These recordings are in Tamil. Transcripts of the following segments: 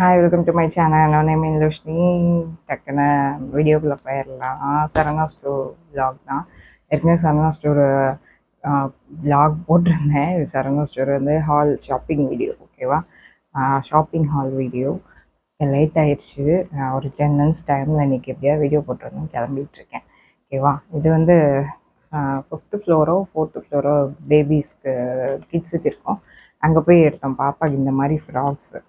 Hi, welcome to my channel. நான் நேம் லோஷ்னி. டக்குன்னு வீடியோக்குள்ளே போயிடலாம். சரவணா ஸ்டோர் vlog தான். ஏற்கனவே சரவணா ஸ்டோர் vlog போட்டிருந்தேன். இது சரவணா ஸ்டோர் வந்து ஹால் ஷாப்பிங் வீடியோ, ஓகேவா? Shopping hall video. லேட் ஆயிடுச்சு. ஒரு 10 மினிட்ஸ் டைமில் இன்றைக்கி எப்படியா வீடியோ போட்டுருந்தேன், கிளம்பிகிட்ருக்கேன், ஓகேவா? இது வந்து 5th ஃப்ளோரோ 4th ஃப்ளோரோ பேபிஸ்க்கு கிட்ஸுக்கு இருக்கும். அங்கே போய் எடுத்தோம் பாப்பாக்கு இந்த மாதிரி ஃப்ராக்ஸு.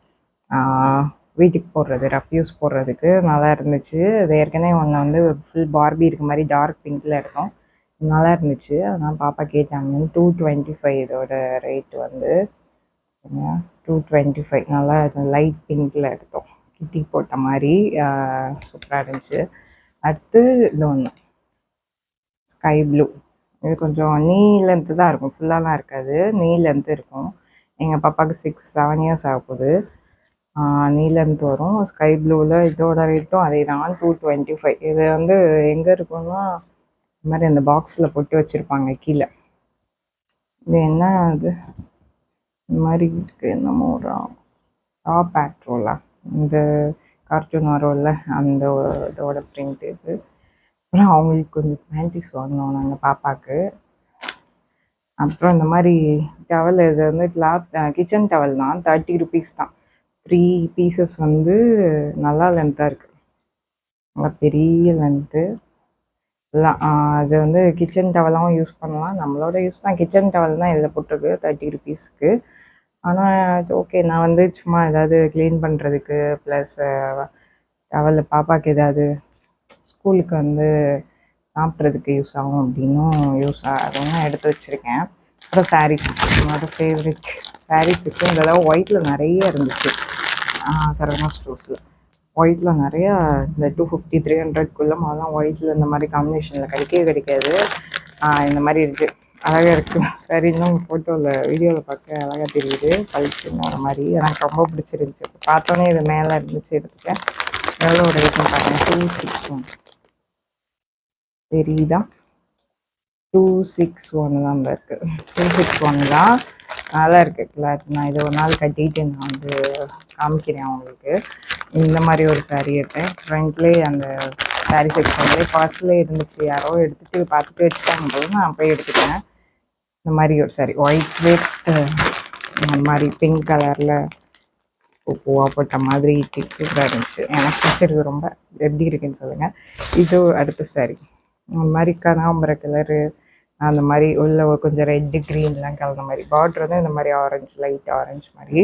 வீட்டுக்கு போடுறது, ரஃப்யூஸ் போடுறதுக்கு நல்லா இருந்துச்சு. அது ஏற்கனவே ஒன்று வந்து ஃபுல் பார்பி இருக்க மாதிரி டார்க் பிங்க்கில் எடுத்தோம். நல்லா இருந்துச்சு. அதனால் பாப்பா கேட்டாங்கன்னு 225 இதோட ரேட் வந்து 225. நல்லா லைட் பிங்க்கில் எடுத்தோம். கிட்டி போட்ட மாதிரி சூப்பராக இருந்துச்சு. அடுத்து இது ஒன்று ஸ்கை ப்ளூ. இது கொஞ்சம் நீ லென்த்து தான் இருக்கும், ஃபுல்லாலாம் இருக்காது, நீ லென்த்து இருக்கும். எங்கள் பாப்பாவுக்கு 6-7 இயர்ஸ் ஆக போகுது. நீ லென்த் வரும். ஸ்கை ப்ளூவில் இதோட ரேட்டும் அதே தான், 225. இது வந்து எங்கே இருக்குன்னா இந்த மாதிரி அந்த பாக்ஸில் போட்டு வச்சுருப்பாங்க கீழே. இது என்ன அது இந்த மாதிரி இருக்குது, என்னமோ பேட்ரோலா, இந்த கார்ட்டூன் வரும்ல அந்த இதோட பிரிண்ட் இது. அப்புறம் அவங்களுக்கு கொஞ்சம் பேண்டிஸ் வாங்கினோம் நாங்கள் பாப்பாவுக்கு. அப்புறம் இந்த மாதிரி டவல், இது வந்து கிளாத் கிச்சன் டவல் தான், 30 ருபீஸ் தான். 3 பீசஸ் வந்து நல்லா லென்த்தாக இருக்குது, நல்லா பெரிய லென்த்து எல்லாம். அது வந்து கிச்சன் டவலாகவும் யூஸ் பண்ணலாம், நம்மளோட யூஸ் தான். கிச்சன் டவல் தான் இதில் போட்டிருக்கு 30 ருபீஸ்க்கு. ஆனால் அது ஓகே. நான் வந்து சும்மா ஏதாவது க்ளீன் பண்ணுறதுக்கு ப்ளஸ் டவலில் பாப்பாவுக்கு ஏதாவது ஸ்கூலுக்கு வந்து சாப்பிட்றதுக்கு யூஸ் ஆகும் அப்படின்னும் யூஸ் ஆகும் எடுத்து வச்சுருக்கேன். அப்புறம் சாரீஸ், என்னோட ஃபேவரெட் சாரீஸுக்கு இந்த தடவை ஒயிட்டில் நிறைய இருந்துச்சு சரவணா ஸ்டோர்ஸில். ஒயிட்டில் நிறையா இந்த 250-300 அதெல்லாம் ஒயிட்டில் இந்த மாதிரி காம்பினேஷனில் கிடைக்காது. இந்த மாதிரி இருக்குது, அழகாக இருக்குது. சரி, இன்னும் ஃபோட்டோவில் வீடியோவில் பார்க்க அழகாக தெரியுது, பளிச்சுன்னு ஒரு மாதிரி. எனக்கு ரொம்ப பிடிச்சிருந்துச்சி. பார்த்தோன்னே இது மேலே இருந்துச்சு, எடுத்துட்டேன். எவ்வளோ ரேட்னு பாருங்கள், 261 தெரியுதா? 261 தான் இந்த இருக்குது, 261 தான். நல்லா இருக்குது கிளாத். நான் இதை ஒரு நாள் கட்டிட்டு நான் வந்து காமிக்கிறேன் உங்களுக்கு. இந்த மாதிரி ஒரு சாரீ எடுத்தேன். ஃப்ரண்ட்லேயே அந்த சாரீ செக்ஷன்லேயே பர்ஸ்லேயே இருந்துச்சு, யாரோ எடுத்துகிட்டு பார்த்துட்டு வச்சுட்டாங்க போது நான் போய் எடுத்துட்டேன். இந்த மாதிரி ஒரு சாரீ ஒயிட் வித் இந்த மாதிரி பிங்க் கலரில் பூவாக போட்ட மாதிரி சூப்பராக இருந்துச்சு. எனக்கு பிடிச்சிருக்கு ரொம்ப. எப்படி இருக்குன்னு சொல்லுங்கள். இது அடுத்த சாரீ இந்த மாதிரி கனாம்பர கலரு, அந்த மாதிரி உள்ள கொஞ்சம் ரெட்டு க்ரீன்லாம் கலந்த மாதிரி. பார்டர் வந்து இந்த மாதிரி ஆரஞ்சு, லைட் ஆரஞ்சு மாதிரி.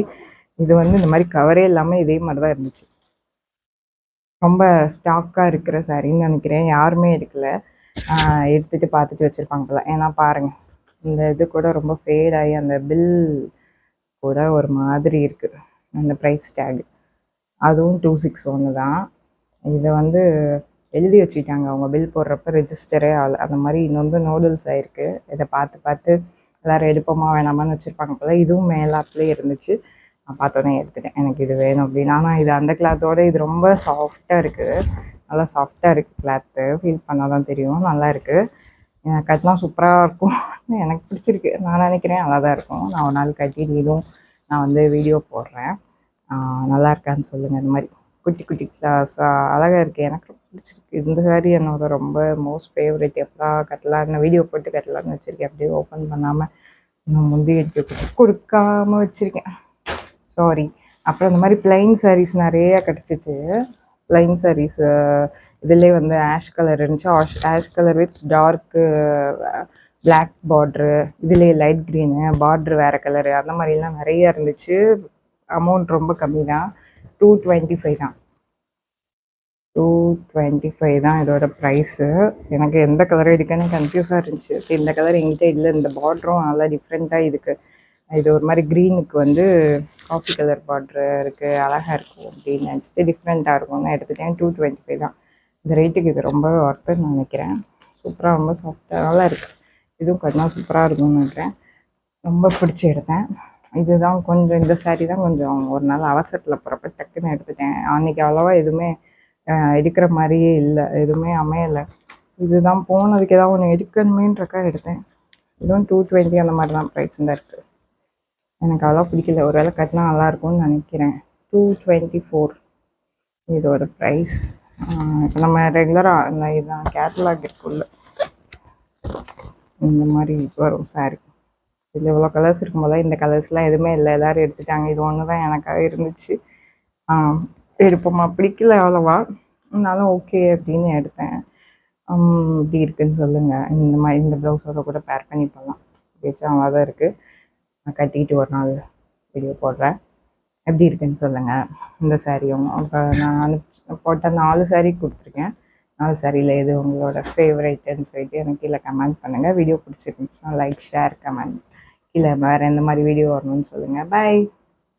இது வந்து இந்த மாதிரி கவரே இல்லாமல் இதே மாதிரி தான் இருந்துச்சு. ரொம்ப ஸ்டாக்காக இருக்கிற சாரின்னு நினைக்கிறேன், யாருமே எடுக்கலை. எடுத்துகிட்டு பார்த்துட்டு வச்சுருப்பாங்க போல. ஏன்னா பாருங்கள், இந்த இது கூட ரொம்ப ஃபேடாகி அந்த பில் கூட ஒரு மாதிரி இருக்குது, அந்த ப்ரைஸ் டேக். அதுவும் 261 தான். இதை வந்து எழுதி வச்சுட்டாங்க அவங்க பில் போடுறப்ப, ரெஜிஸ்டரே ஆகலை. அந்த மாதிரி இன்னொன்று நூடுல்ஸ் ஆகிருக்கு. இதை பார்த்து எல்லோரும் எடுப்போமா வேணாமான்னு வச்சுருப்பாங்க போல். இதுவும் மேலாப்லேயே இருந்துச்சு. நான் பார்த்தோன்னே எடுத்துட்டேன், எனக்கு இது வேணும் அப்படின்னு. ஆனால் இது அந்த கிளாத்தோடு இது ரொம்ப சாஃப்டாக இருக்குது, நல்லா சாஃப்டாக இருக்குது கிளாத்து. ஃபீல் பண்ணால் தான் தெரியும், நல்லா இருக்குது. கட்டினா சூப்பராக இருக்கும், எனக்கு பிடிச்சிருக்கு. நான் நினைக்கிறேன் நல்லா தான் இருக்கும். நான் ஒரு நாள் கட்டி இதுவும் நான் வந்து வீடியோ போடுறேன். நல்லா இருக்கான்னு சொல்லுங்கள். இந்த மாதிரி குட்டி குட்டி கிளாஸாக அழகாக இருக்குது, எனக்கு ரொம்ப பிடிச்சிருக்கு. இந்த சாரீ என்னோட ரொம்ப மோஸ்ட் ஃபேவரெட். எப்படா கட்டலான்னு வீடியோ போட்டு கட்டலான்னு வச்சுருக்கேன், அப்படியே ஓப்பன் பண்ணாமல் இன்னும் முந்தி எடுத்து கொடுக்காமல் வச்சுருக்கேன், சாரி. அப்புறம் இந்த மாதிரி ப்ளைன் சாரீஸ் நிறையா கிடச்சிச்சு. ப்ளைன் சாரீஸ் இதிலே வந்து ஆஷ் கலர் இருந்துச்சு, ash colour with dark black border, இதிலே லைட் க்ரீனு பார்ட்ரு வேறு கலரு, அந்த மாதிரிலாம் நிறையா இருந்துச்சு. அமௌண்ட் ரொம்ப கம்மி தான், 225 தான். 225 தான் இதோட ப்ரைஸு. எனக்கு எந்த கலர் எடுக்கன்னு கன்ஃபியூஸாக இருந்துச்சு. இந்த கலர் எங்கிட்ட இல்லை, இந்த பார்டரும் நல்லா டிஃப்ரெண்ட்டாக இதுக்கு. இது ஒரு மாதிரி க்ரீனுக்கு வந்து காஃபி கலர் பார்ட்ரு இருக்குது, அழகாக இருக்கும் அப்படின்னு நினச்சிட்டு டிஃப்ரெண்ட்டாக இருக்கும்னு எடுத்துட்டேன். 225 தான். இந்த ரேட்டுக்கு இது ரொம்ப ஒர்த்துன்னு நினைக்கிறேன். சூப்பராக, ரொம்ப சாஃப்டாக நல்லா இருக்குது. இதுவும் கொஞ்சம் சூப்பராக இருக்கும்னு நினைக்கிறேன். ரொம்ப பிடிச்சி எடுத்தேன். இதுதான் கொஞ்சம், இந்த சாரீ தான் கொஞ்சம் ஒரு நாள் அவசரத்தில் போகிறப்ப டக்குன்னு எடுத்துட்டேன். அன்றைக்கி அவ்வளோவா எதுவுமே எடுக்கிற மாதிரியே இல்லை, எதுவுமே அமையலை. இதுதான் போனதுக்கு ஏதாவது ஒன்று எடுக்கணுமேன்றக்கா எடுத்தேன். இதுவும் 220 அந்த மாதிரி தான் ப்ரைஸ் தான் இருக்குது. எனக்கு அவ்வளோ பிடிக்கல, ஒரு வேளை கட்டினா நல்லாயிருக்கும்னு நினைக்கிறேன். 224 இதோட ப்ரைஸ். இப்போ நம்ம ரெகுலராக இந்த இதுதான் கேட்லாக் இருக்குள்ள இந்த மாதிரி வரும் சாரி. இதில் இவ்வளோ கலர்ஸ் இருக்கும்போது இந்த கலர்ஸ்லாம் எதுவுமே இல்லை, எல்லோரும் எடுத்துட்டாங்க. இது ஒன்று தான் எனக்காக இருந்துச்சு. விருப்பமா பிடிக்கல அவ்வளோவா, இருந்தாலும் ஓகே அப்படின்னு எடுத்தேன். இப்படி இருக்குன்னு சொல்லுங்கள். இந்த மாதிரி இந்த ப்ளவுஸோட கூட பேர் பண்ணி போடலாம். நல்லா தான் இருக்குது. நான் கட்டிக்கிட்டு ஒரு நாள் வீடியோ போடுறேன். எப்படி இருக்குன்னு சொல்லுங்கள் இந்த சாரியும். இப்போ நான் போட்ட 4 சாரீ கொடுத்துருக்கேன். 4 சாரியில் எது உங்களோட ஃபேவரேட்டுன்னு சொல்லிட்டு எனக்கு கீழே கமெண்ட் பண்ணுங்கள். வீடியோ பிடிச்சிருந்துச்சுன்னா லைக், ஷேர், கமெண்ட். கீழே வேறு எந்த மாதிரி வீடியோ வரணும்னு சொல்லுங்கள். பாய்.